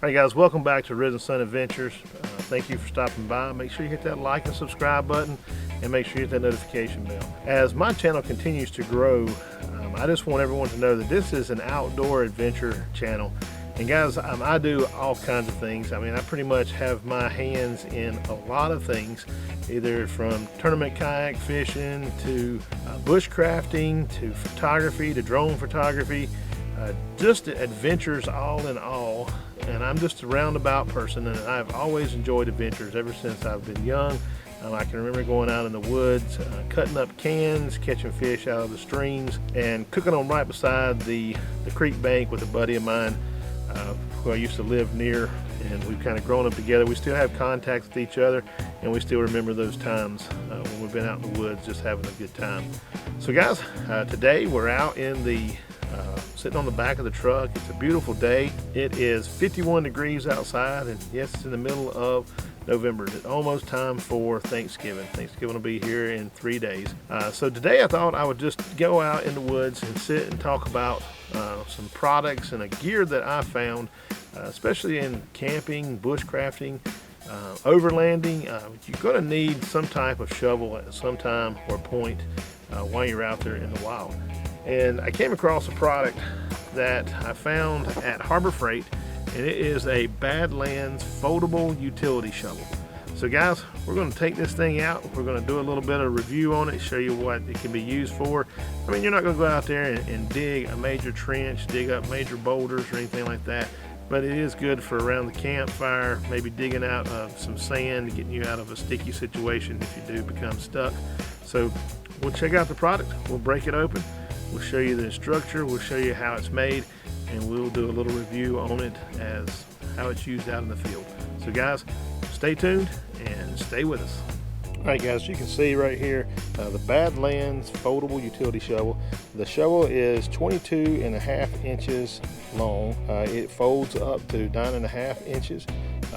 Alright guys, welcome back to Risen Sun Adventures. Thank you for stopping by. Make sure you hit that like and subscribe button, and make sure you hit that notification bell. As my channel continues to grow, I just want everyone to know that this is an outdoor adventure channel. And guys, I do all kinds of things. I mean, I pretty much have my hands in a lot of things, either from tournament kayak fishing to bushcrafting to photography to drone photography, just adventures all in all. And I'm just a roundabout person, and I've always enjoyed adventures ever since I've been young. I can remember going out in the woods, cutting up cans, catching fish out of the streams, and cooking them right beside the creek bank with a buddy of mine who I used to live near, and we've kind of grown up together. We still have contact with each other, and we still remember those times when we've been out in the woods just having a good time. So guys, today we're out in the sitting on the back of the truck. It's a beautiful day. It is 51 degrees outside, and yes, it's in the middle of November. It's almost time for Thanksgiving. Thanksgiving will be here in 3 days. So today I thought I would just go out in the woods and sit and talk about some products and a gear that I found, especially in camping, bushcrafting, overlanding. You're going to need some type of shovel at some time or point while you're out there in the wild. And I came across a product that I found at Harbor Freight, and it is a Badlands foldable utility shovel. So guys, we're going to take this thing out. We're going to do a little bit of review on it, show you what it can be used for. I mean, you're not going to go out there and dig a major trench, dig up major boulders or anything like that, but it is good for around the campfire, maybe digging out some sand, getting you out of a sticky situation if you do become stuck. So we'll check out the product, we'll break it open, we'll show you the structure, we'll show you how it's made, and we'll do a little review on it as how it's used out in the field. So guys, stay tuned and stay with us. Alright guys, you can see right here the Badlands foldable utility shovel. The shovel is 22.5 inches long. It folds up to 9.5 inches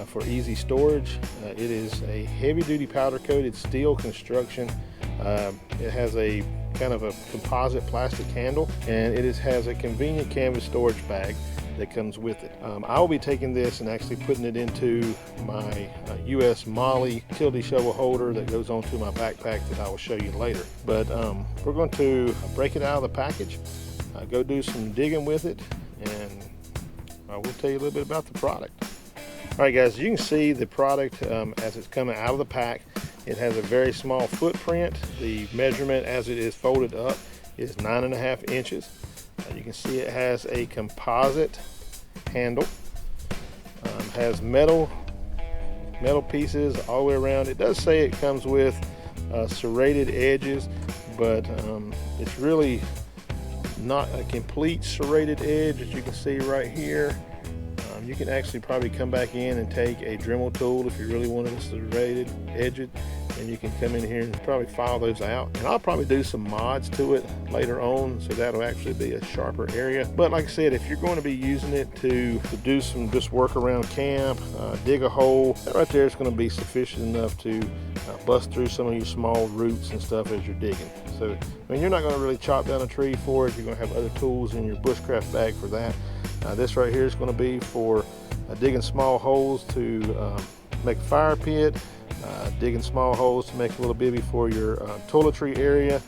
for easy storage. It is a heavy duty powder coated steel construction. It has a kind of a composite plastic handle, and it has a convenient canvas storage bag that comes with it. I will be taking this and actually putting it into my US Molly utility shovel holder that goes onto my backpack that I will show you later. But we're going to break it out of the package, go do some digging with it, and I will tell you a little bit about the product. Alright guys, you can see the product as it's coming out of the pack. It has a very small footprint. The measurement as it is folded up is 9.5 inches. You can see it has a composite handle, has metal pieces all the way around. It does say it comes with serrated edges, but it's really not a complete serrated edge, as you can see right here. You can actually probably come back in and take a Dremel tool if you really wanted a serrated edge, and you can come in here and probably file those out. And I'll probably do some mods to it later on, so that'll actually be a sharper area. But like I said, if you're going to be using it to do some just work around camp, dig a hole, that right there is going to be sufficient enough to bust through some of your small roots and stuff as you're digging. So I mean, you're not going to really chop down a tree for it. You're going to have other tools in your bushcraft bag for that. This right here is going to be for digging small holes to make a fire pit, digging small holes to make a little bivvy for your toiletry area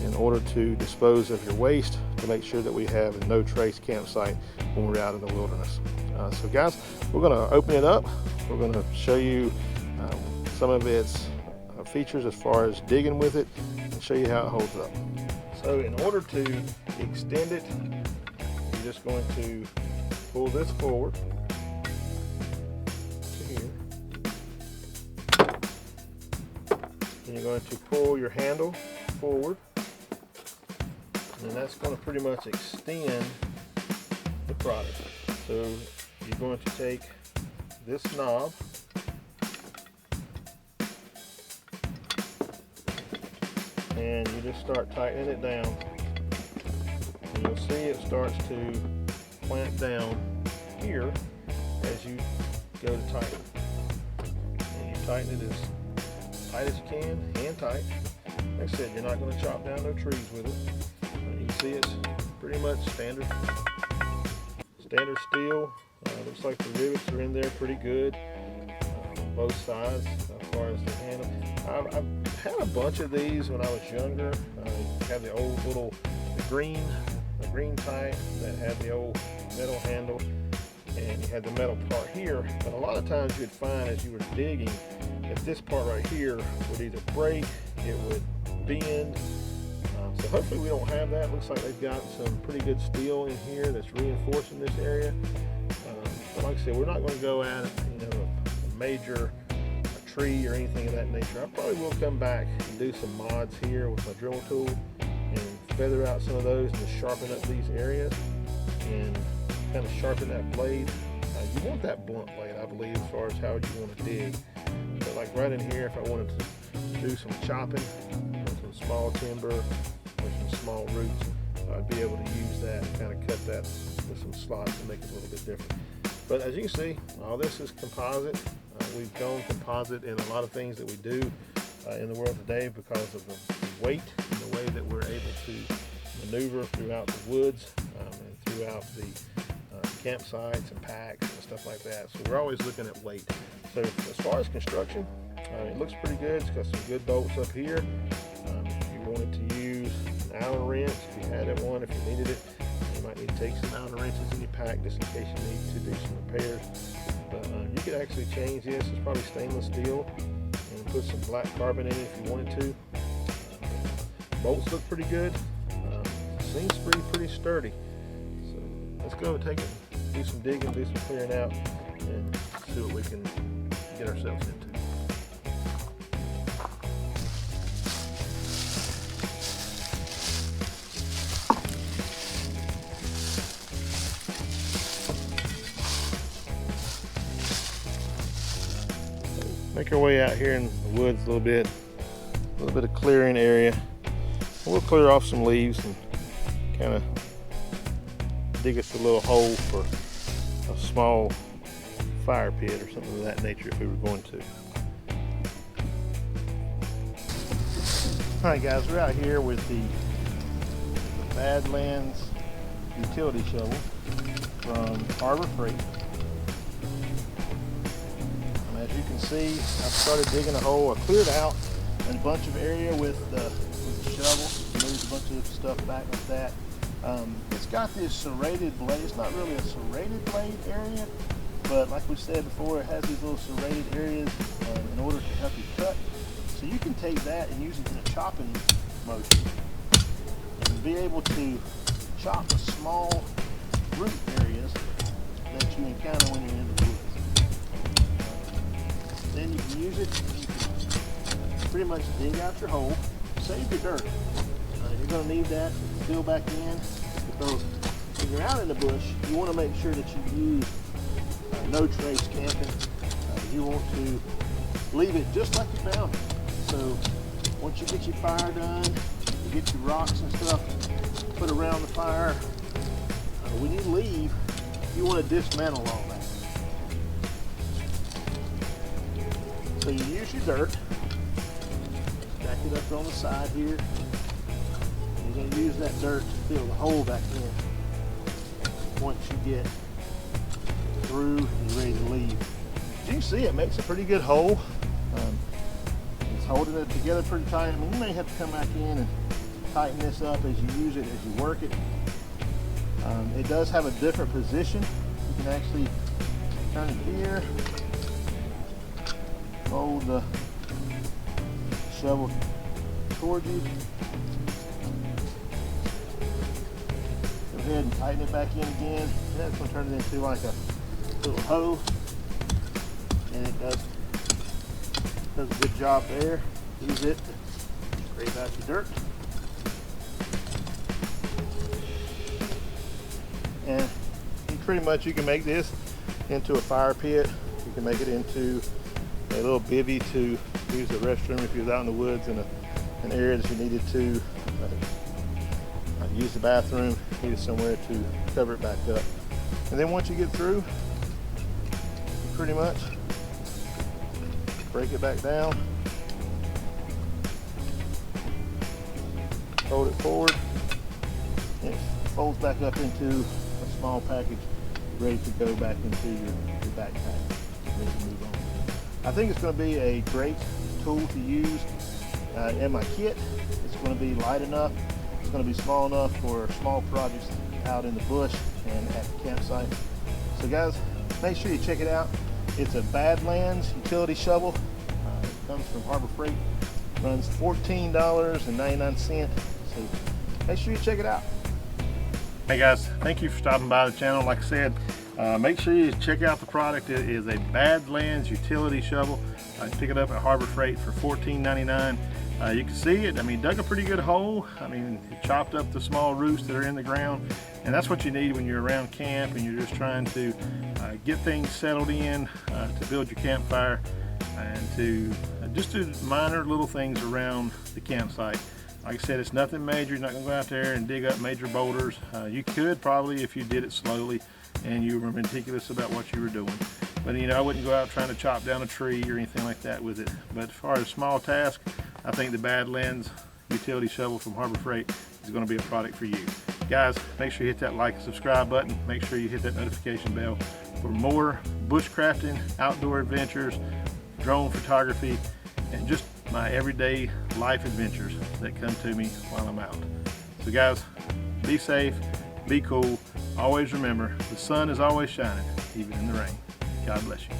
in order to dispose of your waste, to make sure that we have a no trace campsite when we're out in the wilderness. So guys, we're going to open it up. We're going to show you some of its features as far as digging with it, and show you how it holds up. So in order to extend it, you're just going to pull this forward to here, and you're going to pull your handle forward, and that's going to pretty much extend the product. So you're going to take this knob and you just start tightening it down, and you'll see it starts to clamp down here as you go to tighten. And you tighten it as tight as you can, hand tight. Like I said, you're not going to chop down no trees with it. You can see it's pretty much standard steel Looks like the rivets are in there pretty good on both sides as far as the handle. I've had a bunch of these when I was younger. You have the old little green type that had the old metal handle, and you had the metal part here. But a lot of times you'd find as you were digging that this part right here would either break, it would bend. So hopefully we don't have that. Looks like they've got some pretty good steel in here that's reinforcing this area. But like I said, we're not going to go at a major tree or anything of that nature. I probably will come back and do some mods here with my drill tool and feather out some of those and just sharpen up these areas and kind of sharpen that blade. You want that blunt blade, I believe, as far as how you want to dig. But like right in here, if I wanted to do some chopping, some small timber or some small roots, I'd be able to use that and kind of cut that with some slots and make it a little bit different. But as you can see, all this is composite. We've gone composite in a lot of things that we do in the world today because of the weight and the way that we're able to maneuver throughout the woods and throughout the campsites and packs and stuff like that. So we're always looking at weight. So as far as construction, it looks pretty good. It's got some good bolts up here. If you wanted to use an Allen wrench, if you had one, if you needed it, you might need to take some Allen wrenches in your pack just in case you need to do some repairs. But you could actually change this. It's probably stainless steel and put some black carbon in it if you wanted to. Bolts look pretty good. Seems to be pretty sturdy. So let's go and take it, do some digging, do some clearing out, and see what we can get ourselves into. Make our way out here in the woods a little bit of clearing area. We'll clear off some leaves and kind of dig us a little hole for a small fire pit or something of that nature if we were going to. Alright guys, we're out here with the Badlands utility shovel from Harbor Freight. As you can see, I've started digging a hole. I cleared out a bunch of area with the shovel, moved a bunch of stuff back like that. It's got this serrated blade. It's not really a serrated blade area, but like we said before, it has these little serrated areas in order to help you cut. So you can take that and use it in a chopping motion and be able to chop the small root areas that you encounter when you're in the woods. Then you can use it, you can pretty much dig out your hole, save your dirt. You're going to need that to fill back in, because when you're out in the bush, you want to make sure that you use no trace camping. You want to leave it just like you found it. So once you get your fire done, you get your rocks and stuff put around the fire, when you leave, you want to dismantle all that. So you use your dirt, stack it up on the side here. You're going to use that dirt to fill the hole back in once you get through and you're ready to leave. As you can see, it makes a pretty good hole. It's holding it together pretty tight. I mean, you may have to come back in and tighten this up as you use it, as you work it. It does have a different position. You can actually turn it here, hold the shovel toward you. Go ahead and tighten it back in again. That's going to turn it into like a little hoe, and it does a good job there. Use it to scrape out your dirt. And pretty much you can make this into a fire pit. You can make it into a little bivvy to use the restroom if you're out in the woods in an area that you needed to use the bathroom, needed somewhere to cover it back up. And then once you get through, you pretty much break it back down, fold it forward, and it folds back up into a small package ready to go back into your backpack. Ready to move on. I think it's going to be a great tool to use in my kit. It's going to be light enough. It's going to be small enough for small projects out in the bush and at the campsite. So guys, make sure you check it out. It's a Badlands utility shovel. It comes from Harbor Freight. Runs $14.99. So make sure you check it out. Hey guys, thank you for stopping by the channel. Like I said, make sure you check out the product. It is a Badlands utility shovel. You pick it up at Harbor Freight for $14.99. You can see it. I mean, dug a pretty good hole. I mean, it chopped up the small roots that are in the ground, and that's what you need when you're around camp and you're just trying to get things settled in to build your campfire and to just do minor little things around the campsite. Like I said, it's nothing major. You're not going to go out there and dig up major boulders. You could probably if you did it slowly and you were meticulous about what you were doing. But you know, I wouldn't go out trying to chop down a tree or anything like that with it. But as far as small tasks, I think the Badlands utility shovel from Harbor Freight is going to be a product for you. Guys, make sure you hit that like and subscribe button. Make sure you hit that notification bell for more bushcrafting, outdoor adventures, drone photography, and just my everyday life adventures that come to me while I'm out. So guys, be safe, be cool. Always remember, the sun is always shining, even in the rain. God bless you.